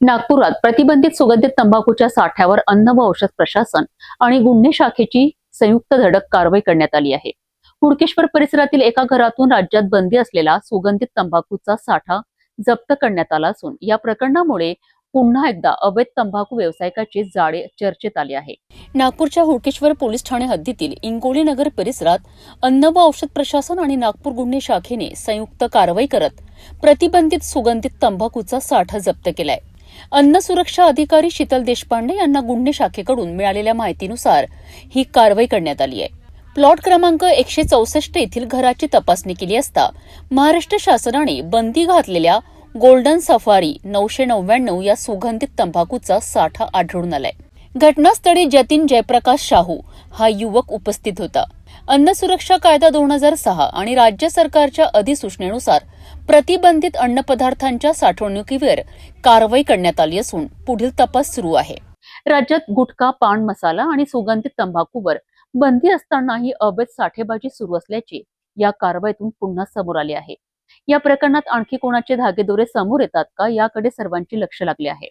नागपुरात प्रतिबंधित सुगंधित तंबाखूच्या साठ्यावर अन्न व औषध प्रशासन आणि गुन्हे शाखेची संयुक्त धडक कारवाई करण्यात आली आहे। हुडकेश्वर परिसरातील एका घरातून राज्यात बंदी असलेला सुगंधित तंबाखूचा साठा जप्त करण्यात आला असून या प्रकरणामुळे पुन्हा एकदा अवैध तंबाखू व्यावसायिकाचे जाळे चर्चेत आले आहे। नागपूरच्या हुडकेश्वर पोलीस ठाणे हद्दीतील इंगोली नगर परिसरात अन्न व औषध प्रशासन आणि नागपूर गुन्हे शाखेने संयुक्त कारवाई करत प्रतिबंधित सुगंधित तंबाखूचा साठा जप्त केलाय। अन्न सुरक्षा अधिकारी शीतल देशपांडे यांना गुन्हे शाखेकडून मिळालेल्या माहितीनुसार ही कारवाई करण्यात आली आहे। प्लॉट क्रमांक 164 येथील घराची तपासणी केली असता महाराष्ट्र शासनाने बंदी घातलेल्या गोल्डन सफारी 999 या सुगंधित तंबाखूचा साठा आढळून आलाय। घटनास्थळी जतीन जयप्रकाश शाहू हा युवक उपस्थित होता। अन्न सुरक्षा कायदा 2006 आणि राज्य सरकारच्या अधिसूचनेनुसार प्रतिबंधित अन्न पदार्थांच्या साठवणुकीवर कारवाई करण्यात आली असून पुढील तपास सुरू आहे। राज्यात गुटखा, पान मसाला आणि सुगंधित तंबाखूवर बंदी असतानाही अवैध साठेबाजी सुरू असल्याचे या कारवाईतून पुन्हा समोर आले आहे। या प्रकरणात आणखी कोणाचे धागेदोरे समोर येतात का याकडे सर्वांचे लक्ष लागले आहे।